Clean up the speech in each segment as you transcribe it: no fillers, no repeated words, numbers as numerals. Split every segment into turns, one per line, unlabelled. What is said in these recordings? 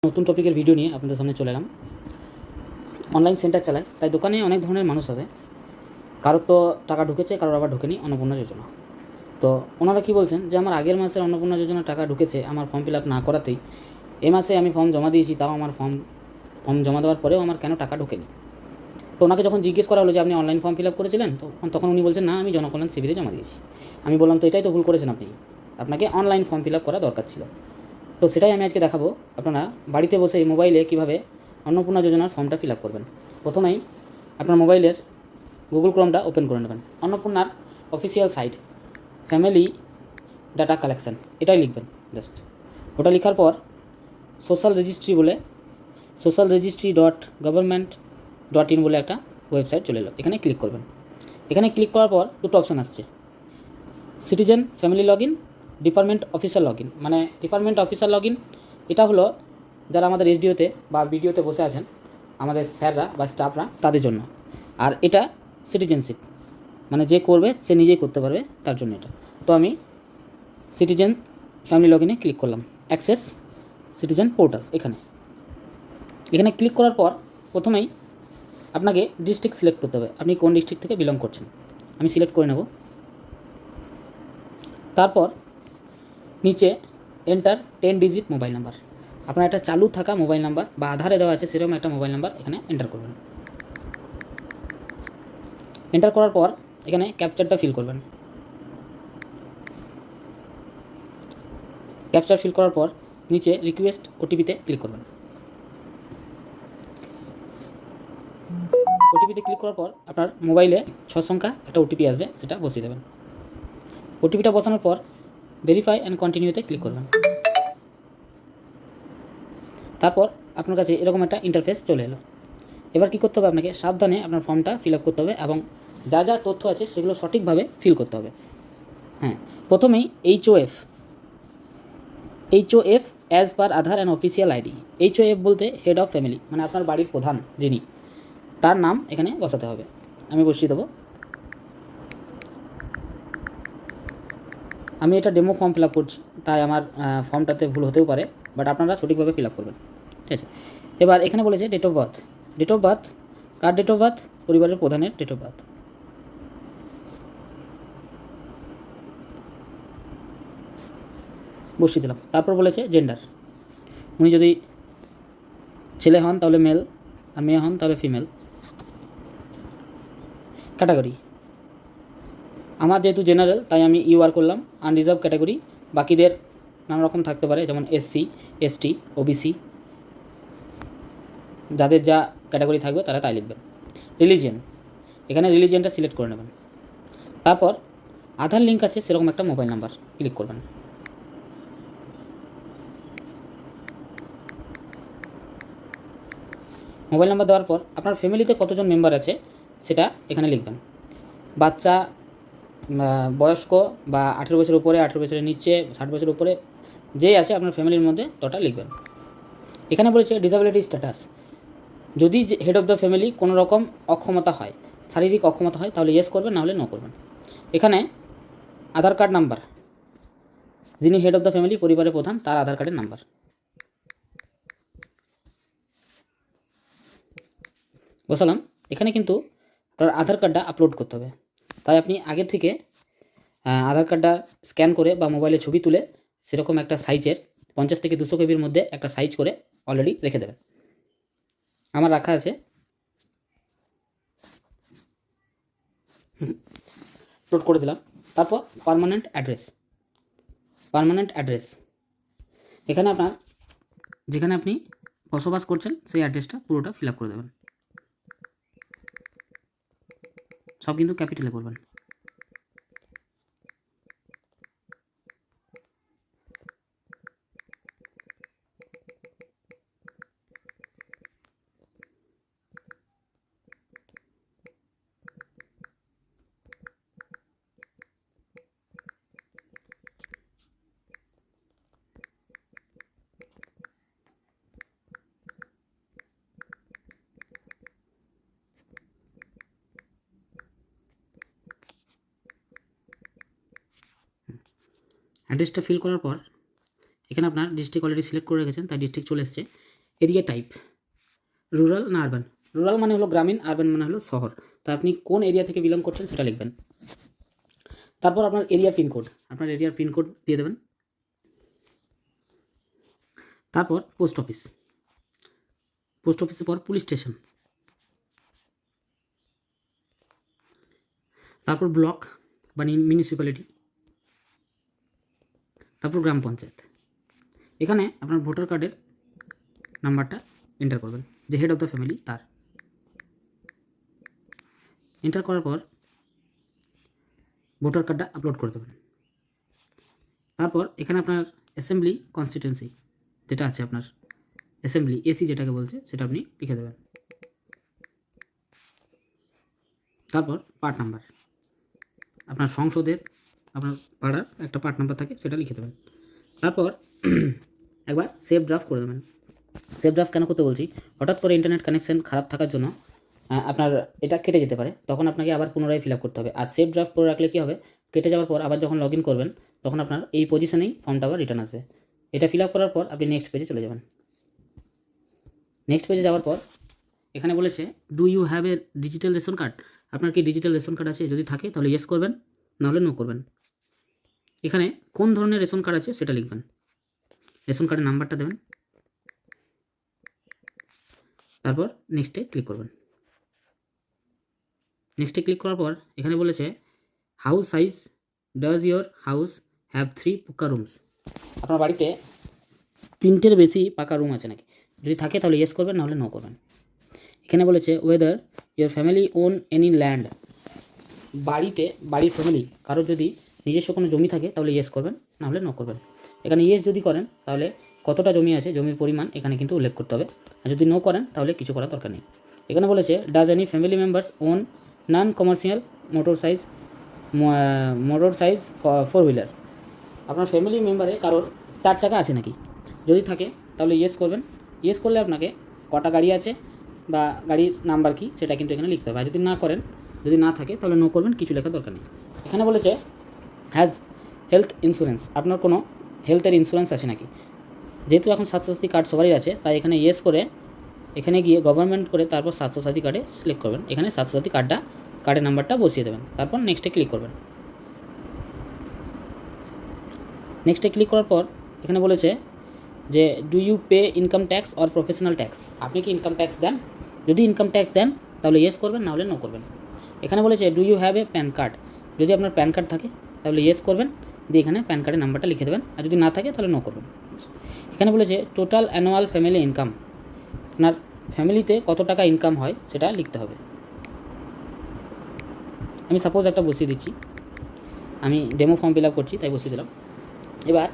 নতুন টপিকের ভিডিও নিয়ে আপনাদের সামনে চলে এলাম। অনলাইন সেন্টার চালায়, তাই দোকানে অনেক ধরনের মানুষ আছে। কারোর তো টাকা ঢুকেছে, কারোর আবার ঢোকেনি অন্নপূর্ণা যোজনা। তো ওনারা কি বলছেন যে আমার আগের মাসের অন্নপূর্ণা যোজনা টাকা ঢুকেছে, আমার ফর্ম ফিল আপ না করাতেই এ মাসে আমি ফর্ম জমা দিয়েছি, তাও আমার ফর্ম জমা দেওয়ার পরেও আমার কেন টাকা ঢোকেনি। তো ওনাকে যখন জিজ্ঞেস করা হলো যে আপনি অনলাইন ফর্ম ফিল আপ করেছিলেন, তখন উনি বলছেন না, আমি জনকল্যাণ শিবিরে জমা দিয়েছি। আমি বললাম তো এটাই তো ভুল করেছেন আপনি, আপনাকে অনলাইন ফর্ম ফিল আপ করা দরকার ছিল। তো সেটাই আমি আজকে দেখাবো আপনারা বাড়িতে বসে মোবাইলে কীভাবে অন্নপূর্ণা যোজনার ফর্মটা ফিল আপ করবেন। প্রথমেই আপনার মোবাইলের গুগল ক্রোমটা ওপেন করে নেবেন। অন্নপূর্ণার official site family data collection এটাই লিখবেন জাস্ট। ওটা লেখার পর social registry.government.in বলে একটা ওয়েবসাইট চলে এলো, এখানে ক্লিক করবেন। এখানে ক্লিক করার পর দুটো অপশান আসছে, citizen family log in, department officer log in. মানে ডিপার্টমেন্ট অফিসার লগ ইন এটা হলো যারা আমাদের এসডিওতে বা বিডিওতে বসে আছেন, আমাদের স্যাররা বা স্টাফরা, তাদের জন্য। আর এটা সিটিজেনশিপ, মানে যে করবে সে নিজেই করতে পারবে, তার জন্য এটা। তো আমি সিটিজেন ফ্যামিলি লগ ইনে ক্লিক করলাম, অ্যাক্সেস সিটিজেন পোর্টাল। এখানে ক্লিক করার পর প্রথমেই আপনাকে ডিস্ট্রিক্ট সিলেক্ট করতে হবে, আপনি কোন ডিস্ট্রিক্ট থেকে বিলং করছেন। আমি সিলেক্ট করে নেব। তারপর নিচে এন্টার 10 ডিজিট মোবাইল নাম্বার, আপনার একটা চালু থাকা মোবাইল নাম্বার বা আধারে দেওয়া আছে সেরকম একটা মোবাইল নাম্বার এখানে এন্টার করবেন। এন্টার করার পর এখানে ক্যাপচারটা ফিল করবেন। ক্যাপচার ফিল করার পর নিচে রিকোয়েস্ট ওটিপিতে ক্লিক করবেন। ওটিপিতে ক্লিক করার পর আপনার মোবাইলে 6 সংখ্যা একটা ওটিপি আসবে, সেটা বসিয়ে দেবেন। ওটিপিটা বসানোর পর ভেরিফাই অ্যান্ড কন্টিনিউতে ক্লিক করবেন। তারপর আপনার কাছে এরকম একটা ইন্টারফেস চলে এলো। এবার কী করতে হবে, আপনাকে সাবধানে আপনার ফর্মটা ফিল আপ করতে হবে এবং যা যা তথ্য আছে সেগুলো সঠিকভাবে ফিল করতে হবে। হ্যাঁ, প্রথমেই HOF as per Aadhaar and official ID. HOF বলতে হেড অফ ফ্যামিলি, মানে আপনার বাড়ির প্রধান যিনি, তার নাম এখানে বসাতে হবে। আমি বসিয়ে দেবো। আমি এটা ডেমো ফর্ম ফিল আপ করছি, তাই আমার ফর্মটাতে ভুল হতেও পারে, বাট আপনারা সঠিকভাবে ফিল আপ করবেন, ঠিক আছে। এবার এখানে বলেছে ডেট অফ বার্থ। কার ডেট অফ বার্থ? পরিবারের প্রধানের ডেট অফ বার্থ। বসিয়ে দিলাম। তারপর বলেছে জেন্ডার, উনি যদি ছেলে হন তাহলে মেল, আর মেয়ে হন তাহলে ফিমেল। ক্যাটাগরি, আমার যেহেতু জেনারেল তাই আমি UR করলাম। আনরিজার্ভ ক্যাটাগরি, বাকিদের নানা রকম থাকতে পারে, যেমন SC ST OBC, যাদের যা ক্যাটাগরি থাকবে তারা তাই লিখবেন। রিলিজিয়ন, এখানে রিলিজিয়নটা সিলেক্ট করে নেবেন। তারপর আধার লিঙ্ক আছে সেরকম একটা মোবাইল নাম্বার ক্লিক করবেন। মোবাইল নাম্বার দেওয়ার পর আপনার ফ্যামিলিতে কতজন মেম্বার আছে সেটা এখানে লিখবেন। বাচ্চা, বয়স্ক বা 18 বছরের উপরে, 18 বছরের নিচে, 60 বছরের উপরে, যেই আছে আপনার ফ্যামিলির মধ্যে টোটাল লিখবেন। এখানে বলেছে ডিসেবিলিটি স্ট্যাটাস, যদি হেড অফ দ্য ফ্যামিলি কোনো রকম অক্ষমতা হয়, শারীরিক অক্ষমতা হয়, তাহলে ইয়েস করবেন, নাহলে নো করবেন। এখানে আধার কার্ড নাম্বার, যিনি হেড অফ দ্য ফ্যামিলি পরিবারের প্রধান, তার আধার কার্ডের নাম্বার বসালাম। এখানে কিন্তু আপনার আধার কার্ডটা আপলোড করতে হবে, তাই আপনি আগে থেকে আধার কার্ডটা স্ক্যান করে বা মোবাইলে ছবি তুলে সেরকম একটা সাইজের 50 থেকে 200 কেবির মধ্যে একটা সাইজ করে অলরেডি রেখে দেবেন। আমার রাখা আছে। আপলোড করে দিলাম। তারপর পার্মানেন্ট অ্যাড্রেস, এখানে আপনার যেখানে আপনি বসবাস করছেন সেই অ্যাড্রেসটা পুরোটা ফিল আপ করে দেবেন। সব কিন্তু ক্যাপিটালে করবেন। অ্যাড্রেসটা ফিল করার পর এখানে আপনার ডিস্ট্রিক্ট অলরেডি সিলেক্ট করে রেখেছেন, তাই ডিস্ট্রিক্ট চলে এসছে। এরিয়া টাইপ, রুরাল না আরবান। রুরাল মানে হলো গ্রামীণ, আরবান মানে হলো শহর। তা আপনি কোন এরিয়া থেকে বিলং করছেন সেটা লিখবেন। তারপর আপনার এরিয়া পিনকোড, আপনার এরিয়ার পিনকোড দিয়ে দেবেন। তারপর পোস্ট অফিস, পোস্ট অফিসের পর পুলিশ স্টেশন, তারপর ব্লক বা মিউনিসিপ্যালিটি, তারপর গ্রাম পঞ্চায়েত। এখানে আপনার ভোটার কার্ডের নাম্বারটা এন্টার করবেন, যে হেড অফ দ্য ফ্যামিলি তার। এন্টার করার পর ভোটার কার্ডটা আপলোড করে দেবেন। তারপর এখানে আপনার অ্যাসেম্বলি কনস্টিটিউয়েন্সি যেটা আছে, আপনার অ্যাসেম্বলি এসি যেটাকে বলছে, সেটা আপনি লিখে দেবেন। তারপর পার্ট নাম্বার, আপনার সংসদের আপনার পাড়ার একটা পার্ট নাম্বার থাকে, সেটা লিখে দেবেন। তারপর একবার সেভ ড্রাফট করে দেবেন। সেভ ড্রাফট কেন করতে বলছি, হঠাৎ করে ইন্টারনেট কানেকশন খারাপ থাকার জন্য আপনার এটা কেটে যেতে পারে, তখন আপনাকে আবার পুনরায় ফিল আপ করতে হবে। আর সেভ ড্রাফট করে রাখলে কী হবে, কেটে যাওয়ার পর আবার যখন লগ ইন করবেন তখন আপনার এই পজিশনেই ফর্মটা আবার রিটার্ন আসবে। এটা ফিল আপ করার পর আপনি নেক্সট পেজে চলে যাবেন। নেক্সট পেজে যাওয়ার পর এখানে বলেছে do you have a digital ration card, আপনার কি ডিজিটাল রেশন কার্ড আছে? যদি থাকে তাহলে ইয়েস করবেন, নাহলে নো করবেন। এখানে কোন ধরনের রেশন কার্ড আছে সেটা লিখবেন, রেশন কার্ডের নাম্বারটা দেবেন, তারপর নেক্সটে ক্লিক করবেন। নেক্সটে ক্লিক করার পর এখানে বলেছে house size, does your house have 3 পাকা রুমস, আপনার বাড়িতে 3টের বেশি পাকা রুম আছে নাকি? যদি থাকে তাহলে ইয়েস করবেন, নাহলে নো করবেন। এখানে বলেছে whether your family own any land, বাড়ির ফ্যামিলি কারোর যদি নিজস্ব কোনো জমি থাকে তাহলে ইয়েস করবেন, নাহলে নো করবেন। এখানে ইয়েস যদি করেন তাহলে কতটা জমি আছে, জমির পরিমাণ এখানে কিন্তু উল্লেখ করতে হবে। আর যদি নো করেন তাহলে কিছু করার দরকার নেই। এখানে বলেছে does any family members own non commercial motor size 4 wheeler, আপনার ফ্যামিলি মেম্বারে কারোর 4 চাকা আছে নাকি? যদি থাকে তাহলে ইয়েস করবেন। ইয়েস করলে আপনাকে কটা গাড়ি আছে বা গাড়ির নাম্বার কি সেটা কিন্তু এখানে লিখতে হবে। আর যদি না থাকে তাহলে নো করবেন, কিছু লেখার দরকার নেই। এখানে বলেছে হ্যাজ হেলথ ইন্স্যুরেন্স, আপনার কোনো হেলথের ইন্স্যুরেন্স আছে নাকি? যেহেতু এখন স্বাস্থ্যসাথী কার্ড সবারই আছে, তাই এখানে ইয়েস করে এখানে গিয়ে গভর্নমেন্ট করে তারপর স্বাস্থ্যসাথী কার্ডে সিলেক্ট করবেন। এখানে স্বাস্থ্যসাথী কার্ডের নাম্বারটা বসিয়ে দেবেন, তারপর নেক্সটে ক্লিক করবেন। নেক্সটে ক্লিক করার পর এখানে বলেছে যে do you pay income tax or professional tax, আপনি কি ইনকাম ট্যাক্স দেন? যদি ইনকাম ট্যাক্স দেন তাহলে ইয়েস করবেন, নাহলে নো করবেন। এখানে বলেছে do you have a PAN card, যদি আপনার প্যান কার্ড থাকে তাহলে ইয়েস করবেন, দিয়ে এখানে প্যান কার্ডের নাম্বারটা লিখে দেবেন। আর যদি না থাকে তাহলে নো করবেন। এখানে বলেছে টোটাল অ্যানুয়াল ফ্যামিলি ইনকাম, আপনার ফ্যামিলিতে কত টাকা ইনকাম হয় সেটা লিখতে হবে। আমি সাপোজ একটা বসিয়ে দিচ্ছি, আমি ডেমো ফর্ম ফিল আপ করছি তাই বসিয়ে দিলাম। এবার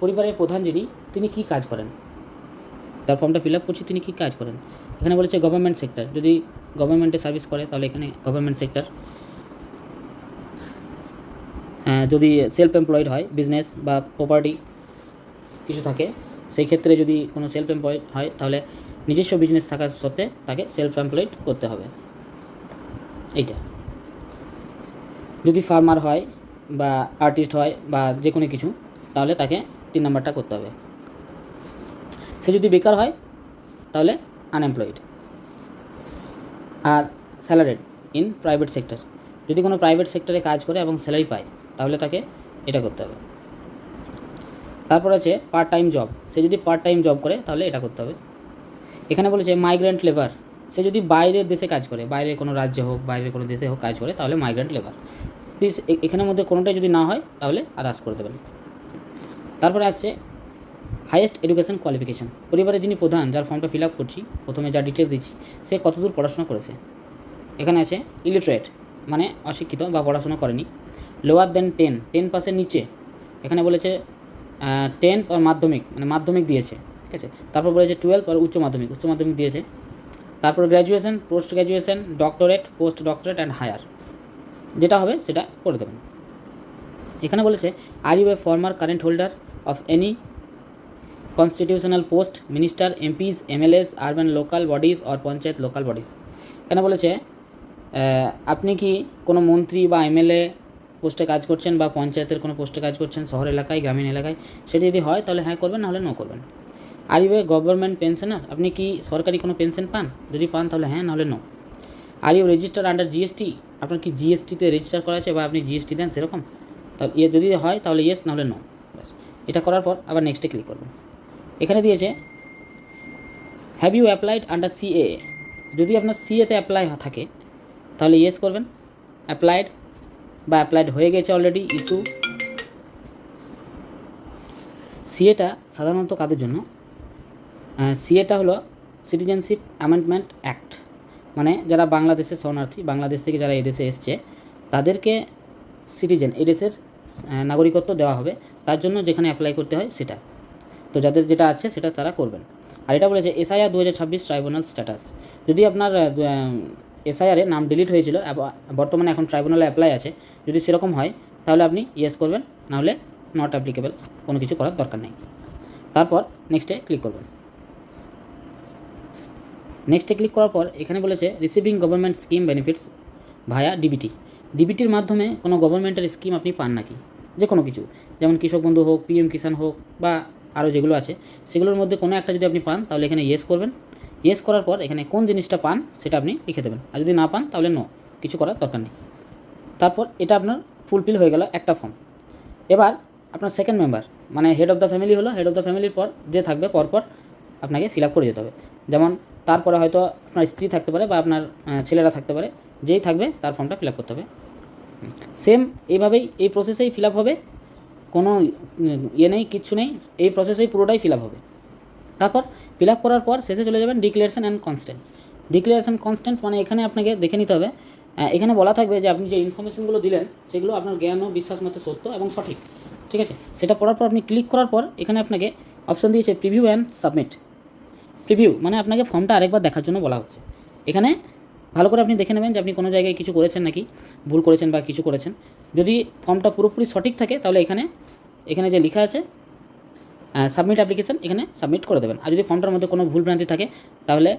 পরিবারের প্রধান যিনি, তিনি কী কাজ করেন, তার ফর্মটা ফিল আপ করছি, তিনি কী কাজ করেন। এখানে বলেছে গভর্নমেন্ট সেক্টর, যদি গভর্নমেন্টে সার্ভিস করে তাহলে এখানে গভর্নমেন্ট সেক্টর। যদি সেলফ এমপ্লয়েড হয়, বিজনেস বা প্রপার্টি কিছু থাকে, সেই ক্ষেত্রে যদি কোনো সেলফ এমপ্লয়েড হয় তাহলে নিজস্ব বিজনেস থাকার সত্ত্বে তাকে সেলফ এমপ্লয়েড করতে হবে। এইটা যদি ফার্মার হয় বা আর্টিস্ট হয় বা যে কোনো কিছু, তাহলে তাকে 3 নাম্বারটা করতে হবে। সে যদি বেকার হয় তাহলে আনএমপ্লয়েড। আর স্যালারিড ইন প্রাইভেট সেক্টর, যদি কোনো প্রাইভেট সেক্টরে কাজ করে এবং স্যালারি পায় তাহলে তাকে এটা করতে হবে। তারপর আছে পার্ট টাইম জব, সে যদি পার্ট টাইম জব করে তাহলে এটা করতে হবে। এখানে বলেছে মাইগ্রেন্ট লেবার, সে যদি বাইরের দেশে কাজ করে, বাইরের কোনো রাজ্যে হোক বাইরের কোনো দেশে হোক কাজ করে তাহলে মাইগ্রেন্ট লেবার। এখানের মধ্যে কোনোটাই যদি না হয় তাহলে আদার্স করে দেবেন। তারপরে আসছে হাইয়েস্ট এডুকেশন কোয়ালিফিকেশান, পরিবারের যিনি প্রধান, যার ফর্মটা ফিল আপ করছি, প্রথমে যা ডিটেলস দিচ্ছি, সে কতদূর পড়াশোনা করেছে। এখানে আছে ইলিটারেট মানে অশিক্ষিত বা পড়াশোনা করেনি, লোয়ার দেন 10 পাসের নিচে, এখানে বলেছে 10 আর মাধ্যমিক মানে মাধ্যমিক দিয়েছে, ঠিক আছে। তারপর বলেছে 12 আর উচ্চ মাধ্যমিক দিয়েছে। তারপর graduation, post graduation, doctorate, post doctorate and higher, যেটা হবে সেটা করে দেবেন। এখানে বলেছে are you a former current holder of any constitutional post, minister, MPs, MLAs, urban local bodies or panchayat local bodies. এখানে বলেছে আপনি কি কোনো মন্ত্রী বা এমএলএ পোস্টে কাজ করছেন বা পঞ্চায়েতের কোনো পোস্টে কাজ করছেন, শহর এলাকায়, গ্রামীণ এলাকায়, সেটা যদি হয় তাহলে হ্যাঁ করবেন, নাহলে নো করবেন। Are you a government pensioner, আপনি কি সরকারি কোনো পেনশন পান? যদি পান তাহলে হ্যাঁ, নাহলে no. Are you register under GST, আপনার কি জিএসটিতে রেজিস্টার করা আছে বা আপনি জিএসটি দেন সেরকম? তা যদি হয় তাহলে ইয়েস, নাহলে নো। ব্যাস, এটা করার পর আবার নেক্সটে ক্লিক করবেন। এখানে দিয়েছে have you applied under CA, যদি আপনার সিএতে অ্যাপ্লাই থাকে তাহলে ইয়েস করবেন। অ্যাপ্লাইড বা অ্যাপ্লাইড হয়ে গেছে অলরেডি, ইস্যু। সিএটা সাধারণত কাদের জন্য? সিএটা হলো সিটিজেনশিপ অ্যামেন্ডমেন্ট অ্যাক্ট, মানে যারা বাংলাদেশের শরণার্থী, বাংলাদেশ থেকে যারা এদেশে এসছে তাদেরকে সিটিজেন, এদেশের নাগরিকত্ব দেওয়া হবে, তার জন্য যেখানে অ্যাপ্লাই করতে হয় সেটা। তো যাদের যেটা আছে সেটা তারা করবেন। আর এটা বলেছে এসআইআর 2026 ট্রাইব্যুনাল স্ট্যাটাস, যদি আপনার এসআইআরে নাম ডিলিট হয়েছিল, বর্তমানে এখন ট্রাইব্যুনালে অ্যাপ্লাই আছে, যদি সেরকম হয় তাহলে আপনি ইয়েস করবেন, নাহলে নট অ্যাপ্লিকেবল, কোনো কিছু করার দরকার নেই। তারপর নেক্সটে ক্লিক করবেন। নেক্সটে ক্লিক করার পর এখানে বলেছে রিসিভিং গভর্নমেন্ট স্কিম বেনিফিটস ভায়া ডিবিটি, ডিবিটির মাধ্যমে কোনো গভর্নমেন্টের স্কিম আপনি পান নাকি, যে কোনো কিছু, যেমন কৃষক বন্ধু হোক, পিএম কিষাণ হোক, বা আরও যেগুলো আছে সেগুলোর মধ্যে কোনো একটা যদি আপনি পান তাহলে এখানে ইয়েস করবেন। ইয়েস করার পর এখানে কোন জিনিসটা পান সেটা আপনি লিখে দেবেন, আর যদি না পান তাহলে নো, কিছু করার দরকার নেই। তারপর এটা আপনার ফুলফিল হয়ে গেল একটা ফর্ম। এবার আপনার সেকেন্ড মেম্বার মানে হেড অফ দ্য ফ্যামিলি হলো, হেড অফ দ্য ফ্যামিলির পর যে থাকবে পরপর আপনাকে ফিল আপ করে যেতে হবে। যেমন তারপরে হয়তো আপনার স্ত্রী থাকতে পারে বা আপনার ছেলেরা থাকতে পারে, যেই থাকবে তার ফর্মটা ফিল আপ করতে হবে। সেম এইভাবেই এই প্রসেসেই ফিল আপ হবে, কোনো ইয়ে নেই, কিচ্ছু নেই, এই প্রসেসেই পুরোটাই ফিল আপ হবে। তারপর ফিল আপ করার পর শেষে চলে যাবেন declaration and constant. Declaration constant মানে এখানে আপনাকে দেখে নিতে হবে, এখানে বলা থাকবে যে আপনি যে ইনফরমেশনগুলো দিলেন সেগুলো আপনার জ্ঞান ও বিশ্বাস মতো সত্য এবং সঠিক, ঠিক আছে। সেটা পড়ার পর আপনি ক্লিক করার পর এখানে আপনাকে অপশন দিয়েছে প্রিভিউ অ্যান্ড সাবমিট। প্রিভিউ মানে আপনাকে ফর্মটা আরেকবার দেখার জন্য বলা হচ্ছে। এখানে ভালো করে আপনি দেখে নেবেন যে আপনি কোনো জায়গায় কিছু করেছেন নাকি, ভুল করেছেন বা কিছু করেছেন। যদি ফর্মটা পুরোপুরি সঠিক থাকে তাহলে এখানে যে লেখা আছে সাবমিট অ্যাপ্লিকেশন, এখানে সাবমিট করে দেবেন। আর যদি ফর্মটার মধ্যে কোনো ভুলভ্রান্তি থাকে তাহলে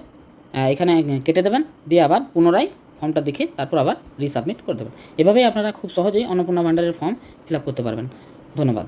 এখানে কেটে দেবেন, দিয়ে আবার পুনরায় ফর্মটা দেখে তারপর আবার রিসাবমিট করে দেবেন। এভাবেই আপনারা খুব সহজেই অন্নপূর্ণা ভাণ্ডারের ফর্ম ফিল আপ করতে পারবেন। ধন্যবাদ।